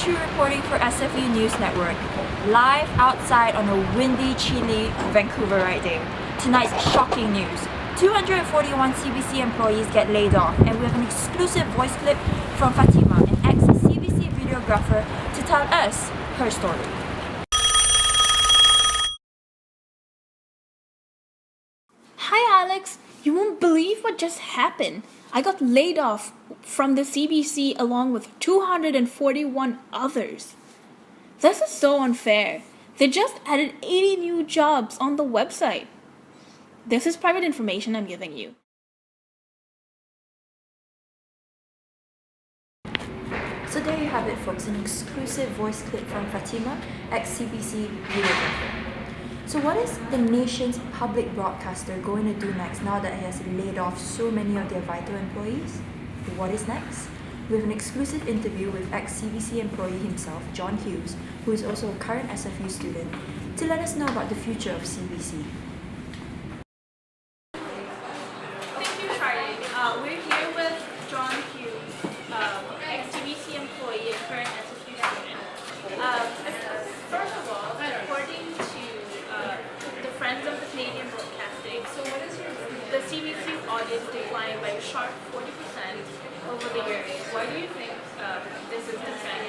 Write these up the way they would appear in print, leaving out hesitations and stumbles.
Chu reporting for SFU News Network, live outside on a windy, chilly Vancouver right day. Tonight's shocking news. 241 CBC employees get laid off, and we have an exclusive voice clip from Fatima, an ex-CBC videographer, to tell us her story. Hi Alex, you won't believe what just happened. I got laid off from the CBC along with 241 others. This is so unfair. They just added 80 new jobs on the website. This is private information I'm giving you. So there you have it, folks, an exclusive voice clip from Fatima, ex-CBC videographer. So what is the nation's public broadcaster going to do next now that he has laid off so many of their vital employees? What is next? We have an exclusive interview with ex-CBC employee himself, John Hughes, who is also a current SFU student, to let us know about the future of CBC. Thank you, Charlie. We're here with John Hughes, ex-CBC employee and current SFU student. First of all, according to the Friends of the Canadian Broadcasting, so what is the CBC's audience declined by a sharp 40% over the years? Why do you think this is the trend?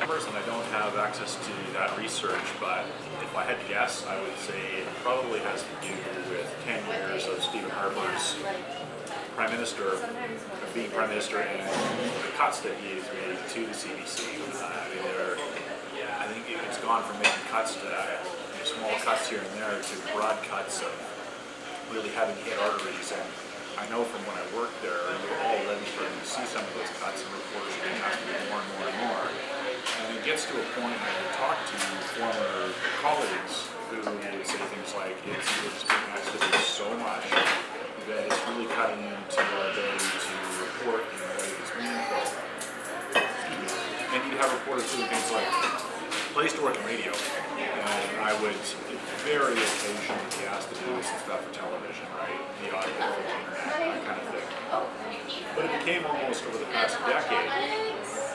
Personally, I don't have access to that research, but if I had to guess, I would say it probably has to do with 10 years of Stephen Harper's Prime Minister, being Prime Minister, and the cuts that he has made to the CBC. I think it's gone from making cuts to small cuts here and there to broad cuts of really having hit arteries. And I know from when I worked there, we were all already starting to see some of those cuts, and reporters are going to have to do more and more and more. And it gets to a point when you talk to former colleagues who would say things like, it's being asked to do so much that it's really cutting into our ability to report in a way that's meaningful. And you'd have reporters doing things like, I used to work in radio, and I would very occasionally be asked to do some stuff for television, right? The audio, the internet, that kind of thing. But it became almost over the past decade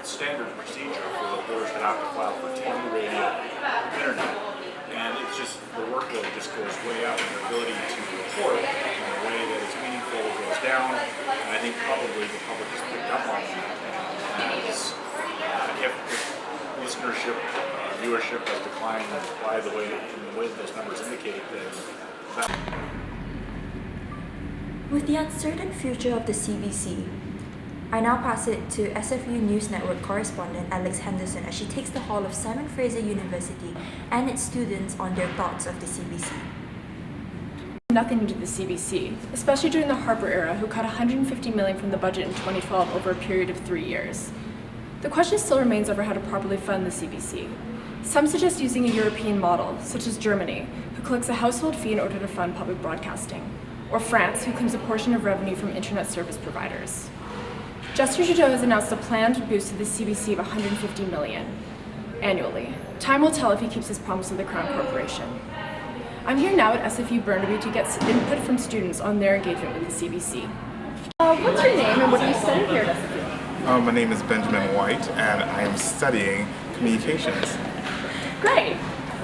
standard procedure for reporters to have to file for TV, radio, internet. And it's just, the workload just goes way up, and their ability to report in a way that is meaningful goes down. And I think probably the public has picked up on that. As if listenership, viewership has declined by the way that those numbers indicate, then With the uncertain future of the CBC, I now pass it to SFU News Network correspondent Alex Henderson as she takes the hall of Simon Fraser University and its students on their thoughts of the CBC. Nothing to the CBC, especially during the Harper era, who cut $150 million from the budget in 2012 over a period of 3 years. The question still remains over how to properly fund the CBC. Some suggest using a European model, such as Germany, who collects a household fee in order to fund public broadcasting, or France, who claims a portion of revenue from internet service providers. Justin Trudeau has announced a planned boost to the CBC of $150 million annually. Time will tell if he keeps his promise to the Crown Corporation. I'm here now at SFU Burnaby to get input from students on their engagement with the CBC. What's your name and what are you studying here at SFU? My name is Benjamin White, and I am studying communications. Great.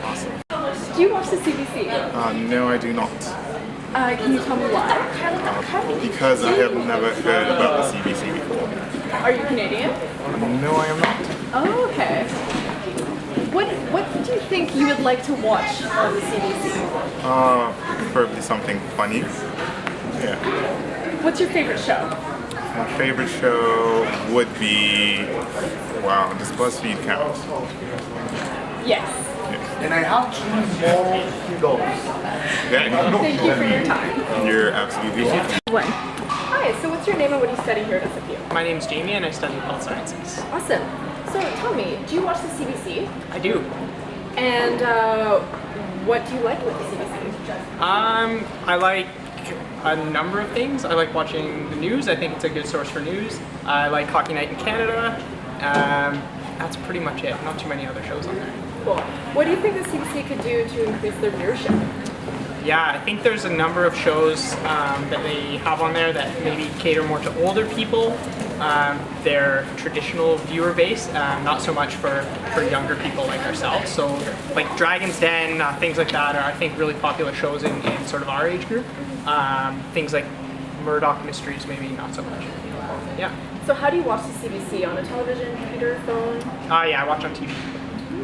Awesome. Do you watch the CBC? No, I do not. Can you tell me why? Because I have never heard about the CBC before. Are you Canadian? No, I am not. Oh, okay. What do you think you would like to watch on the CBC? Preferably something funny. Yeah. What's your favorite show? My favorite show would be, wow, does BuzzFeed count? Yes. And I have 2 more to go. Yeah. Thank you for your time. You're absolutely welcome. Hi, so what's your name and what are you studying here at SFU? My name is Jamie and I study health sciences. Awesome. So tell me, do you watch the CBC? I do. And what do you like with the CBC? I like a number of things. I like watching the news. I think it's a good source for news. I like Hockey Night in Canada. That's pretty much it. Not too many other shows on there. Cool. What do you think the CBC could do to increase their viewership? Yeah, I think there's a number of shows that they have on there that maybe cater more to older people. their traditional viewer base, not so much for younger people like ourselves. So like Dragon's Den, things like that are I think really popular shows in sort of our age group. Things like Murdoch Mysteries, maybe not so much. Yeah. So how do you watch the CBC? On a television, computer, phone? Yeah, I watch on TV.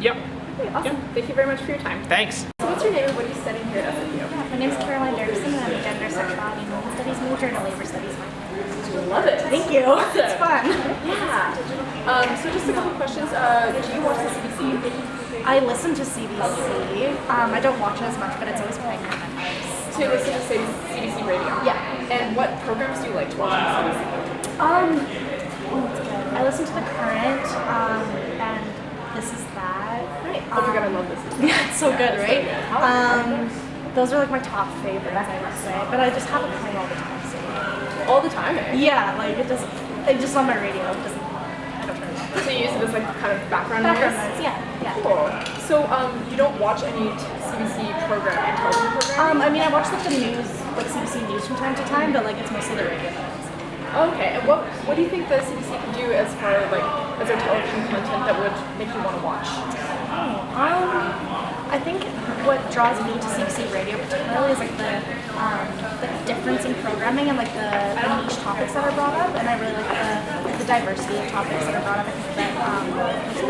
Yep. Okay, awesome. Yep. Thank you very much for your time. Thanks. So what's your name and what are you studying here at SFU? My name is Caroline Dergson and I'm a gender, sexuality, and women's studies major and a labor studies minor. Love it. Thank you. It's fun. Yeah. So just a couple questions. Do you watch the CBC? I listen to CBC. I don't watch it as much, but it's always playing in my house. So you listen to CBC radio? Yeah. And what programs do you like to watch on CBC? I listen to The Current and This Is That. Right. Oh my god, I love this. Yeah, it's so good, right? Those are like my top favorites, I would say. But I just have it playing all the time. So. All the time, eh? Yeah, like it doesn't. It's just on my radio. It doesn't. I don't turn it off. So you use it as like kind of background Background noise? noise, yeah. Cool. So you don't watch any CBC programming, television programming? I mean, I watch like the news, like CBC News from time to time, but like it's mostly the radio. Okay, and what do you think the CBC can do as far as like as their television content that would make you want to watch? I think what draws me to CBC Radio particularly is like the difference in programming and like the niche topics that are brought up, and I really like the diversity of topics that are brought up. I think that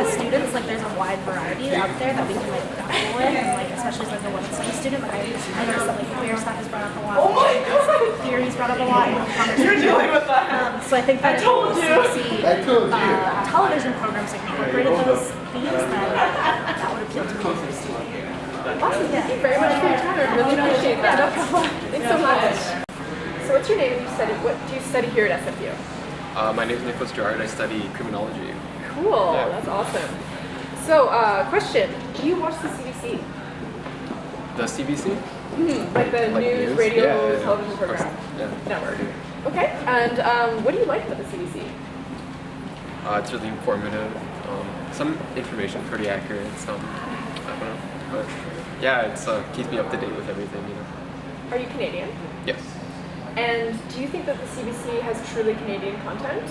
as students, like there's a wide variety out there that we can like dabble with, and like especially as like a women's studies student, like I noticed that like queer stuff is brought up a lot. Oh my god! Theory is brought up a lot in conversation. You're dealing with that. So I think that CBC television programs like incorporated those themes, that would appeal to me as a student. Awesome, thank you very much for your time. I really appreciate that. No problem. Thanks so much. So what's your name and what do you study here at SFU? My name is Nicholas Gerard. I study criminology. Cool, Yeah. that's awesome. So, question, do you watch the CBC? The CBC? Like the Like news, news? radio, Yeah, television of course. program? Yeah. Network. Okay, and what do you like about the CBC? It's really informative. Some information pretty accurate. Some I don't know. But yeah, it's keeps me up to date with everything. You know. Are you Canadian? Yes. And do you think that the CBC has truly Canadian content?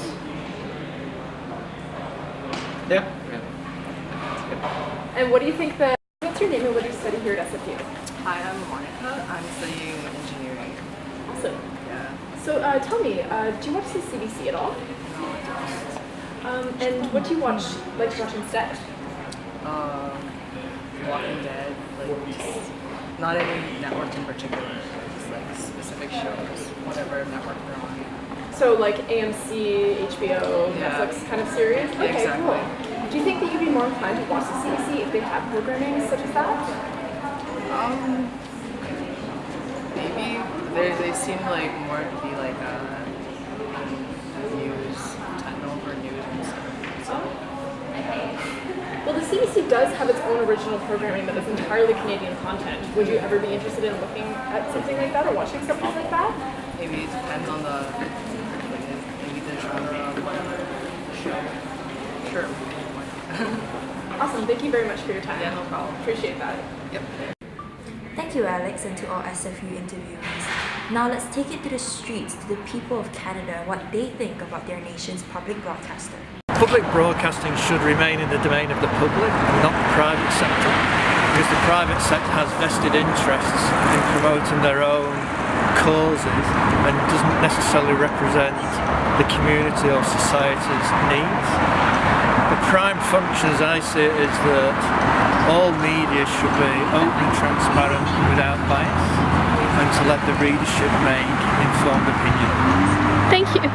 Yeah. Yeah. And what do you think that, what's your name and what do you study here at SFU? Hi, I'm Monica. I'm studying engineering. Awesome. Yeah. So tell me, do you watch the CBC at all? And what do you like to watch instead? Walking Dead, like just not any network in particular, just like specific shows, whatever network they're on. So like AMC, HBO, Yeah. Netflix kind of series? Yeah, Okay, exactly. cool. Do you think that you'd be more inclined to watch the CBC if they have programming such as that? Maybe they seem like more to be like news, technical news and stuff. So Well, the CBC does have its own original programming that is entirely Canadian content. Would you ever be interested in looking at something like that or watching something like that? maybe it depends on maybe the genre of the show. Sure. Awesome. Thank you very much for your time. Yeah, no problem. Appreciate that. Yep. Thank you, Alex, and to all SFU interviewees. Now let's take it to the streets, to the people of Canada, and what they think about their nation's public broadcaster. Public broadcasting should remain in the domain of the public and not the private sector, because the private sector has vested interests in promoting their own causes and doesn't necessarily represent the community or society's needs. The prime function, as I see it, is that all media should be open, transparent and without bias, and to let the readership make informed opinion. Thank you.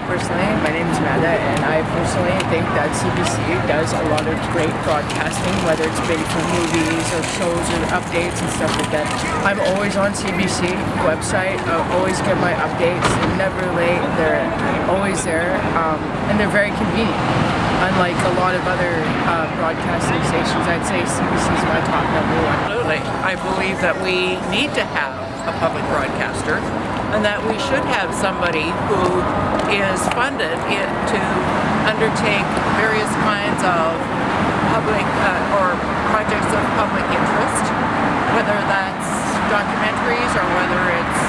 Personally, my name is Amanda, and I personally think that CBC does a lot of great broadcasting, whether it's maybe for movies or shows or updates and stuff like that. I'm always on CBC website. I always get my updates. They're never late. They're always there, and they're very convenient. Unlike a lot of other broadcasting stations, I'd say CBC is my top number one. Absolutely. I believe that we need to have a public broadcaster and that we should have somebody who is funded to undertake various kinds of public or projects of public interest, whether that's documentaries or whether it's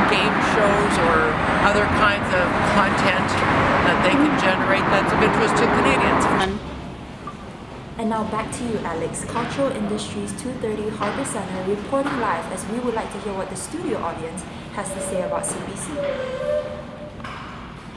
game shows or other kinds of content rate that's of interest to Canadians. And now back to you, Alex. Cultural Industries 230 Harbour Centre reporting live as we would like to hear what the studio audience has to say about CBC.